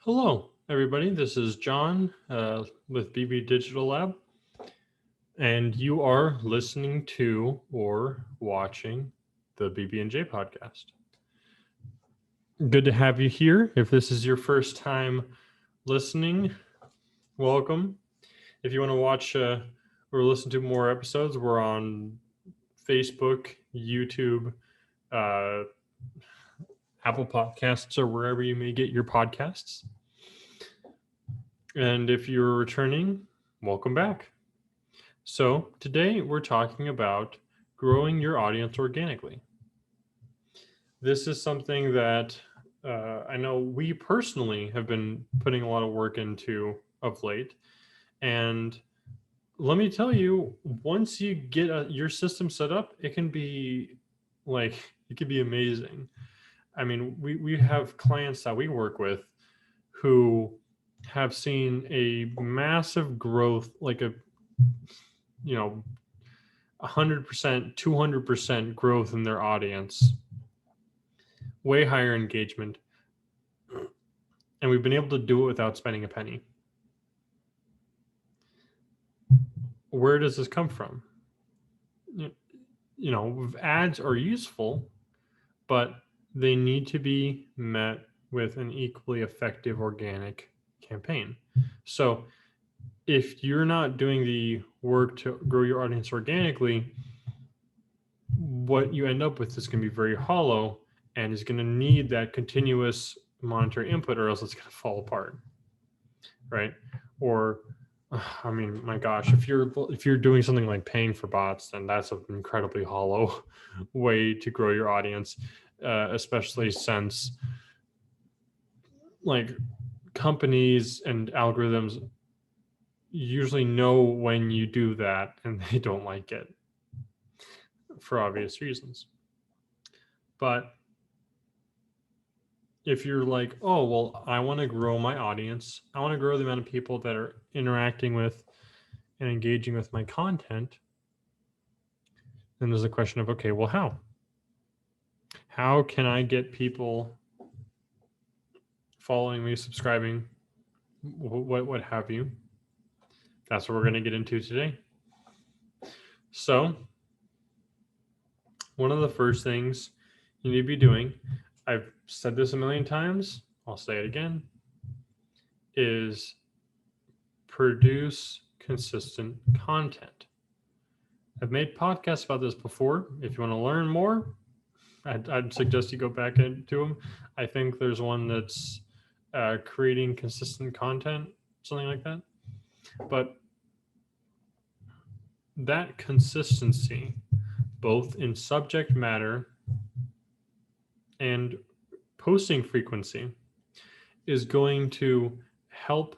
Hello, everybody. This is John with BB Digital Lab, and you are listening to or watching the BB&J podcast. Good to have you here. If this is your first time listening, welcome. If you want to watch or listen to more episodes, we're on Facebook, YouTube, uh, Apple Podcasts, or wherever you may get your podcasts. And if you're returning, welcome back. So today we're talking about growing your audience organically. This is something that I know we personally have been putting a lot of work into of late. And let me tell you, once you get your system set up, it can be amazing. I mean, we have clients that we work with who have seen a massive growth, like a 100%, 200% growth in their audience, way higher engagement, and we've been able to do it without spending a penny. Where does this come from? Ads are useful, but they need to be met with an equally effective organic campaign. So if you're not doing the work to grow your audience organically, what you end up with is going to be very hollow and is going to need that continuous monetary input, or else it's going to fall apart, right? Or I mean, my gosh, if you're doing something like paying for bots, then that's an incredibly hollow way to grow your audience, especially since like companies and algorithms usually know when you do that and they don't like it for obvious reasons. But if you're like, oh, well, I want to grow my audience, I want to grow the amount of people that are interacting with and engaging with my content, then there's a question of, okay, well, how can I get people following me, subscribing, what have you? That's what we're going to get into today. So one of the first things you need to be doing, I've said this a million times, I'll say it again, is produce consistent content. I've made podcasts about this before. If you want to learn more, I'd suggest you go back into them. I think there's one that's creating consistent content, something like that. But that consistency, both in subject matter and posting frequency, is going to help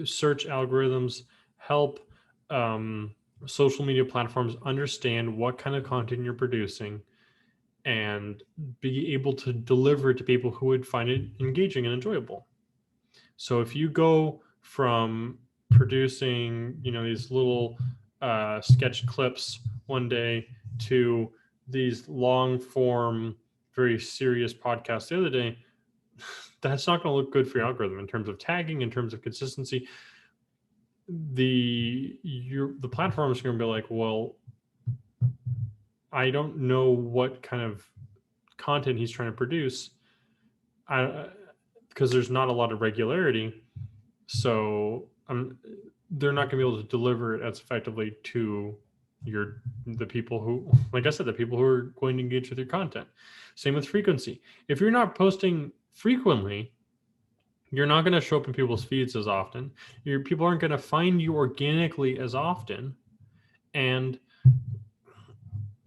search algorithms, help social media platforms understand what kind of content you're producing and be able to deliver it to people who would find it engaging and enjoyable. So if you go from producing, these little sketch clips one day to these long form, very serious podcasts the other day, that's not going to look good for your algorithm in terms of tagging, in terms of consistency. The platform is going to be like, well, I don't know what kind of content he's trying to produce, because there's not a lot of regularity. So they're not going to be able to deliver it as effectively to the people who, like I said, the people who are going to engage with your content. Same with frequency. If you're not posting frequently, you're not going to show up in people's feeds as often. People aren't going to find you organically as often. And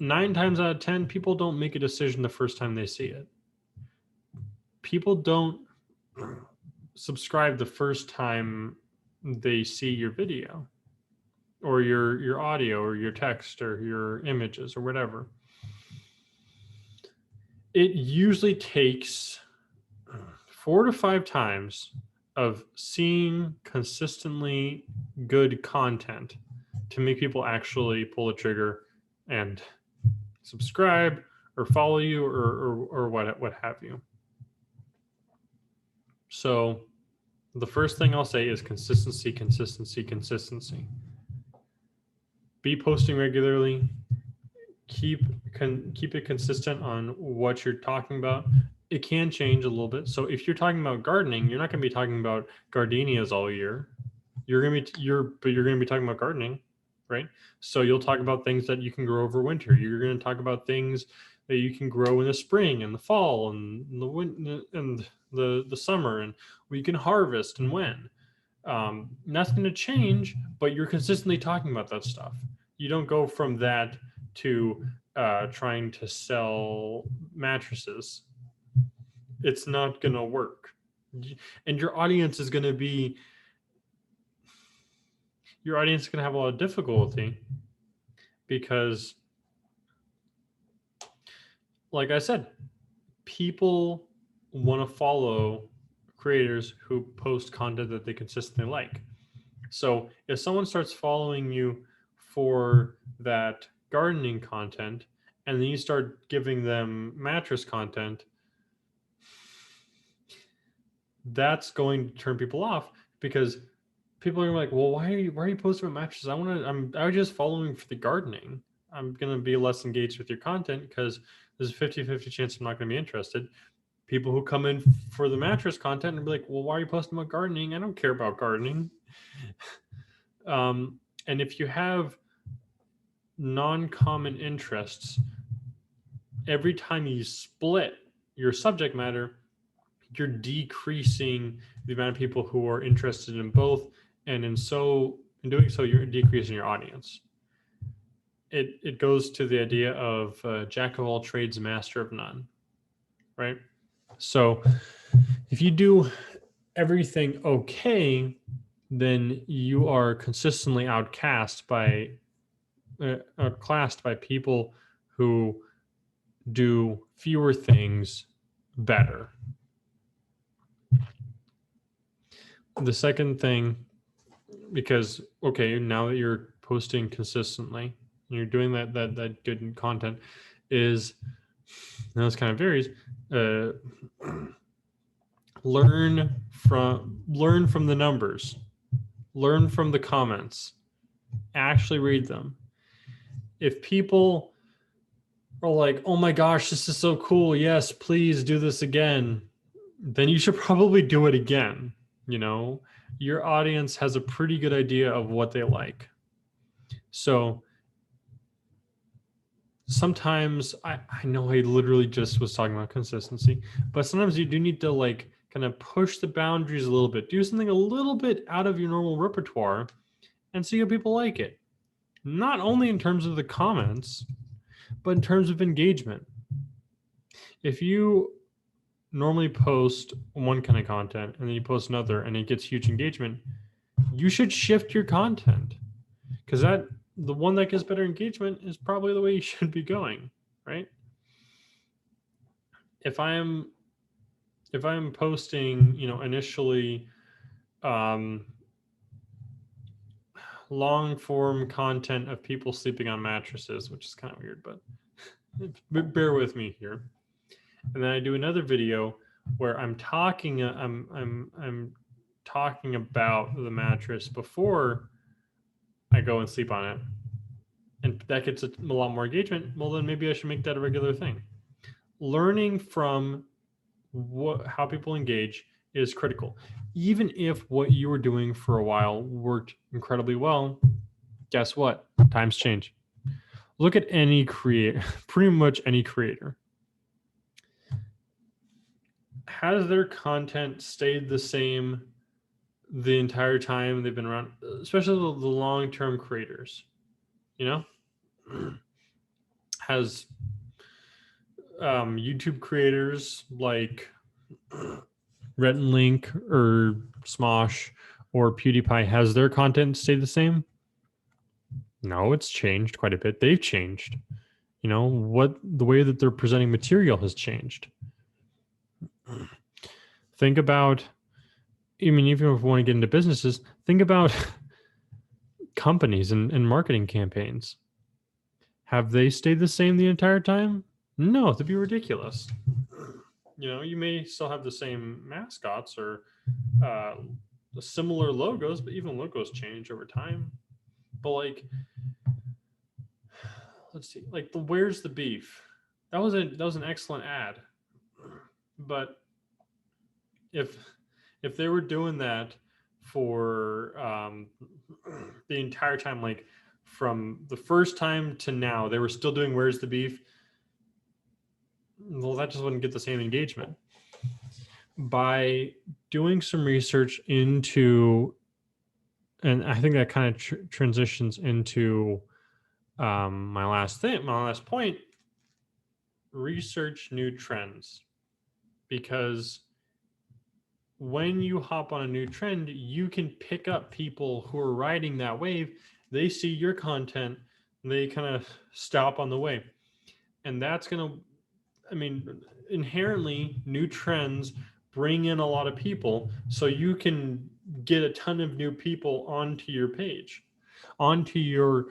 9 times out of 10, people don't make a decision the first time they see it. People don't subscribe the first time they see your video or your audio or your text or your images or whatever. It usually takes 4 to 5 times of seeing consistently good content to make people actually pull the trigger and subscribe or follow you or what have you. So the first thing I'll say is consistency, consistency, consistency. Be posting regularly. Keep it consistent on what you're talking about. It can change a little bit. So if you're talking about gardening, you're not going to be talking about gardenias all year. You're going to be talking about gardening, right? So you'll talk about things that you can grow over winter. You're going to talk about things that you can grow in the spring and the fall and the winter and the summer, and we can harvest and when. And that's going to change, but you're consistently talking about that stuff. You don't go from that to trying to sell mattresses. It's not going to work. And your audience is going to have a lot of difficulty because, like I said, people want to follow creators who post content that they consistently like. So if someone starts following you for that gardening content and then you start giving them mattress content, that's going to turn people off because people are like, well, why are you posting about mattresses? I was just following for the gardening. I'm going to be less engaged with your content because there's a 50-50 chance I'm not going to be interested. People who come in for the mattress content and be like, well, why are you posting about gardening? I don't care about gardening. And if you have non-common interests, every time you split your subject matter, you're decreasing the amount of people who are interested in both, and in doing so, you're decreasing your audience. It goes to the idea of jack of all trades, master of none, right? So if you do everything okay, then you are consistently outclassed by people who do fewer things better. The second thing, because now that you're posting consistently, you're doing that good content, is now this kind of varies. Learn from the numbers, learn from the comments, actually read them. If people are like, oh my gosh, this is so cool, yes, please do this again, then you should probably do it again. Your audience has a pretty good idea of what they like. So sometimes I know I literally just was talking about consistency, but sometimes you do need to kind of push the boundaries a little bit, do something a little bit out of your normal repertoire and see how people like it. Not only in terms of the comments, but in terms of engagement. If you normally post one kind of content and then you post another and it gets huge engagement, you should shift your content, because the one that gets better engagement is probably the way you should be going, right? If I'm posting, initially long form content of people sleeping on mattresses, which is kind of weird, but bear with me here. And then I do another video where I'm talking about the mattress before I go and sleep on it, and that gets a lot more engagement. Well, then maybe I should make that a regular thing. Learning from how people engage is critical. Even if what you were doing for a while worked incredibly well, guess what? Times change. Look at any creator, pretty much any creator. Has their content stayed the same the entire time they've been around? Especially the long-term creators, has YouTube creators like Rhett and Link or Smosh or PewDiePie, has their content stayed the same? No, it's changed quite a bit. They've changed. The way that they're presenting material has changed. Think about, even if you want to get into businesses, think about companies and marketing campaigns. Have they stayed the same the entire time? No, that'd be ridiculous. You may still have the same mascots or uh, similar logos, but even logos change over time. But like, let's see, like the "Where's the beef?" That was an excellent ad, but if they were doing that for the entire time, like from the first time to now, they were still doing "Where's the beef?" Well, that just wouldn't get the same engagement. By doing some research into, and I think that kind of transitions into my last point, research new trends. Because when you hop on a new trend, you can pick up people who are riding that wave. They see your content, they kind of stop on the way. And that's going to, I mean, inherently, new trends bring in a lot of people. So you can get a ton of new people onto your page, onto your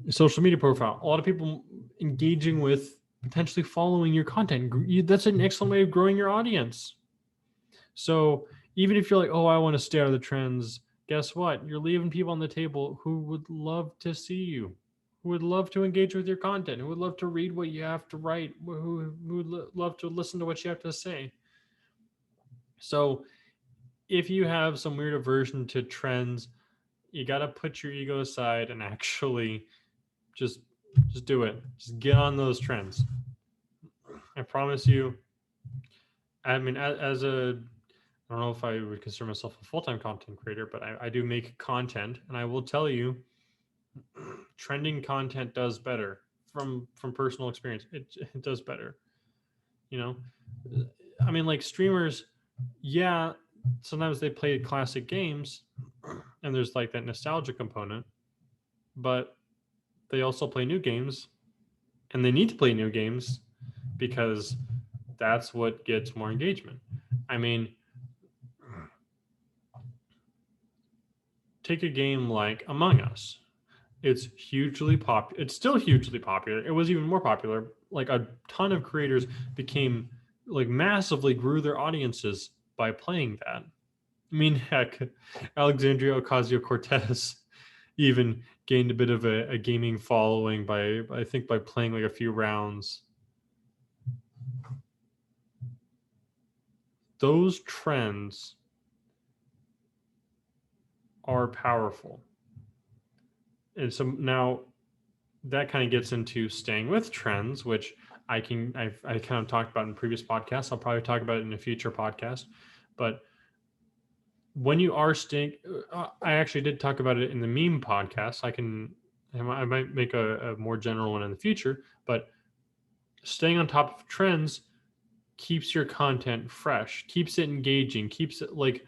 social media profile. A lot of people engaging with, potentially following your content. That's an excellent way of growing your audience. So even if you're like, oh, I want to stay out of the trends, guess what? You're leaving people on the table who would love to see you, who would love to engage with your content, who would love to read what you have to write, who would love to listen to what you have to say. So if you have some weird aversion to trends, you got to put your ego aside and actually just do it. Just get on those trends. I promise you. I mean, as a, I don't know if I would consider myself a full-time content creator, but I do make content, and I will tell you, trending content does better from personal experience. It does better. You know, I mean, like streamers, yeah, sometimes they play classic games, and there's like that nostalgia component, but they also play new games, and they need to play new games because that's what gets more engagement. I mean, take a game like Among Us. It's hugely popular. It's still hugely popular. It was even more popular. Like a ton of creators became, like, massively grew their audiences by playing that. I mean, heck, Alexandria Ocasio Cortez even gained a bit of a gaming following by, I think, by playing like a few rounds. Those trends are powerful. And so now that kind of gets into staying with trends, which I kind of talked about in previous podcasts. I'll probably talk about it in a future podcast. But when you are staying, I actually did talk about it in the meme podcast. I might make a more general one in the future, but staying on top of trends keeps your content fresh, keeps it engaging, keeps it like,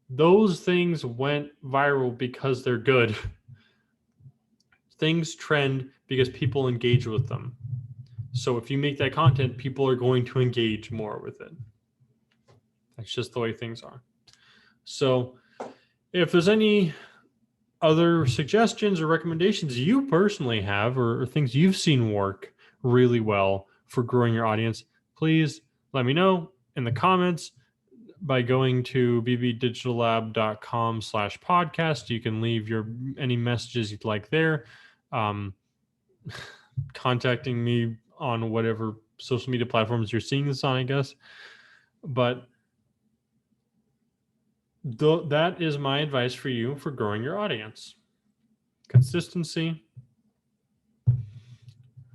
those things went viral because they're good. Things trend because people engage with them. So if you make that content, people are going to engage more with it. That's just the way things are. So if there's any other suggestions or recommendations you personally have, or things you've seen work really well for growing your audience, please let me know in the comments by going to bbdigitallab.com/podcast. You can leave any messages you'd like there. Contacting me on whatever social media platforms you're seeing this on, I guess. But that is my advice for you for growing your audience. Consistency,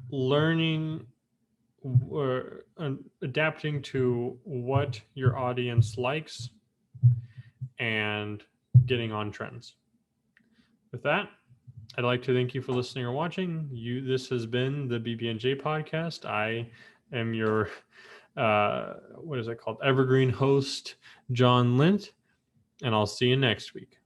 learning, adapting to what your audience likes, and getting on trends. With that, I'd like to thank you for listening or watching. This has been the BB&J podcast. I am your, what is it called? Evergreen host, John Lint, and I'll see you next week.